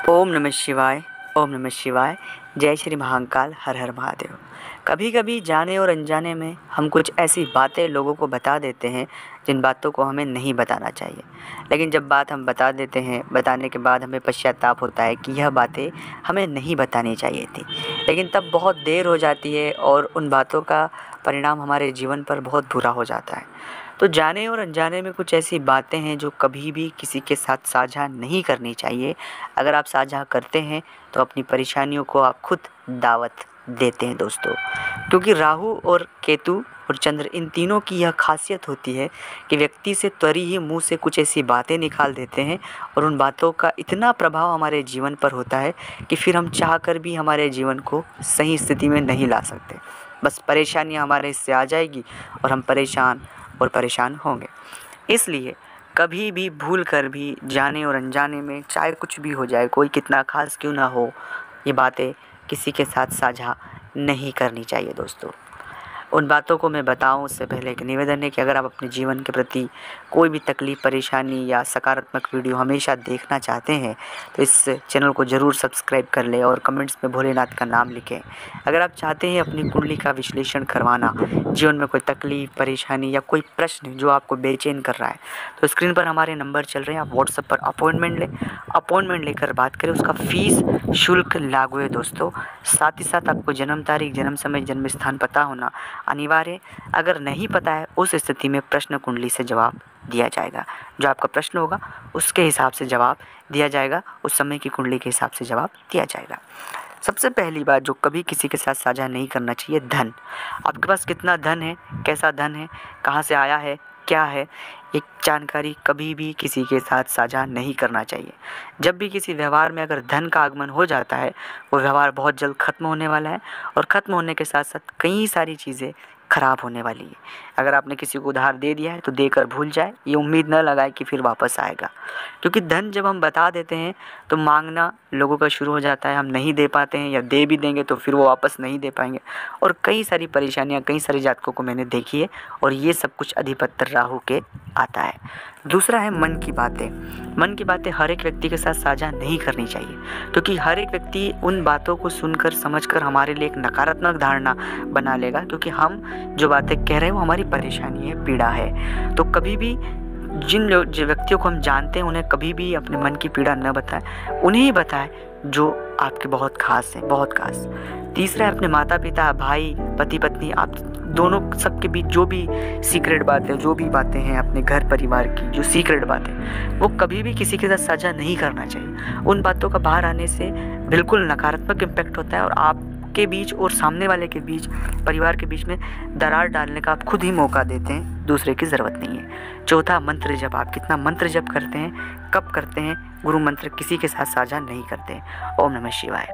ओम नमः शिवाय। ओम नमः शिवाय। जय श्री महाकाल। हर हर महादेव। कभी कभी जाने और अनजाने में हम कुछ ऐसी बातें लोगों को बता देते हैं जिन बातों को हमें नहीं बताना चाहिए। लेकिन जब बात हम बता देते हैं, बताने के बाद हमें पश्चाताप होता है कि यह बातें हमें नहीं बतानी चाहिए थी। लेकिन तब बहुत देर हो जाती है और उन बातों का परिणाम हमारे जीवन पर बहुत बुरा हो जाता है। तो जाने और अनजाने में कुछ ऐसी बातें हैं जो कभी भी किसी के साथ साझा नहीं करनी चाहिए। अगर आप साझा करते हैं तो अपनी परेशानियों को आप खुद दावत देते हैं दोस्तों। क्योंकि राहु और केतु और चंद्र, इन तीनों की यह खासियत होती है कि व्यक्ति से त्वरी ही मुंह से कुछ ऐसी बातें निकाल देते हैं और उन बातों का इतना प्रभाव हमारे जीवन पर होता है कि फिर हम चाहकर भी हमारे जीवन को सही स्थिति में नहीं ला सकते। बस परेशानियां हमारे हिस्से आ जाएगी और हम परेशान होंगे। इसलिए कभी भी भूल कर भी जाने और अनजाने में, चाहे कुछ भी हो जाए, कोई कितना खास क्यों ना हो, ये बातें किसी के साथ साझा नहीं करनी चाहिए दोस्तों। उन बातों को मैं बताऊं उससे पहले एक निवेदन है कि अगर आप अपने जीवन के प्रति कोई भी तकलीफ़, परेशानी या सकारात्मक वीडियो हमेशा देखना चाहते हैं तो इस चैनल को ज़रूर सब्सक्राइब कर लें और कमेंट्स में भोलेनाथ का नाम लिखें। अगर आप चाहते हैं अपनी कुंडली का विश्लेषण करवाना, जीवन में कोई तकलीफ़, परेशानी या कोई प्रश्न जो आपको बेचैन कर रहा है, तो स्क्रीन पर हमारे नंबर चल रहे हैं। आप व्हाट्सएप पर अपॉइंटमेंट लें, अपॉइंटमेंट लेकर बात करें। उसका फ़ीस शुल्क लागू है दोस्तों। साथ ही साथ आपको जन्म तारीख, जन्म समय, जन्म स्थान पता होना अनिवार्य। अगर नहीं पता है, उस स्थिति में प्रश्न कुंडली से जवाब दिया जाएगा। जो आपका प्रश्न होगा उसके हिसाब से जवाब दिया जाएगा, उस समय की कुंडली के हिसाब से जवाब दिया जाएगा। सबसे पहली बात जो कभी किसी के साथ साझा नहीं करना चाहिए, धन। आपके पास कितना धन है, कैसा धन है, कहाँ से आया है, क्या है, ये जानकारी कभी भी किसी के साथ साझा नहीं करना चाहिए। जब भी किसी व्यवहार में अगर धन का आगमन हो जाता है, वो व्यवहार बहुत जल्द ख़त्म होने वाला है और ख़त्म होने के साथ साथ कई सारी चीज़ें ख़राब होने वाली है। अगर आपने किसी को उधार दे दिया है तो देकर भूल जाए, ये उम्मीद न लगाए कि फिर वापस आएगा। क्योंकि धन जब हम बता देते हैं तो मांगना लोगों का शुरू हो जाता है। हम नहीं दे पाते हैं या दे भी देंगे तो फिर वो वापस नहीं दे पाएंगे और कई सारी परेशानियां कई सारे जातकों को मैंने देखी है और ये सब कुछ अधिपत्र राहु के आता है। दूसरा है मन की बातें। मन की बातें हर एक व्यक्ति के साथ साझा नहीं करनी चाहिए, क्योंकि हर एक व्यक्ति उन बातों को सुनकर समझकर हमारे लिए एक नकारात्मक धारणा बना लेगा। क्योंकि हम जो बातें कह रहे हैं वो हमारी परेशानी है, पीड़ा है। तो कभी भी जो व्यक्तियों को हम जानते हैं उन्हें कभी भी अपने मन की पीड़ा न बताएं, उन्हें ही बताएं जो आपके बहुत खास हैं, बहुत खास। तीसरा है अपने माता पिता, भाई, पति पत्नी, आप दोनों सबके बीच जो भी सीक्रेट बातें, जो भी बातें हैं अपने घर परिवार की, जो सीक्रेट बातें, वो कभी भी किसी के साथ साझा नहीं करना चाहिए। उन बातों का बाहर आने से बिल्कुल नकारात्मक इम्पैक्ट होता है और आपके बीच और सामने वाले के बीच, परिवार के बीच में दरार डालने का आप खुद ही मौका देते हैं, दूसरे की ज़रूरत नहीं है। चौथा, मंत्र जप। आप कितना मंत्र जप करते हैं, कब करते हैं? गुरु मंत्र किसी के साथ साझा नहीं करते हैं। ओम नमः शिवाय।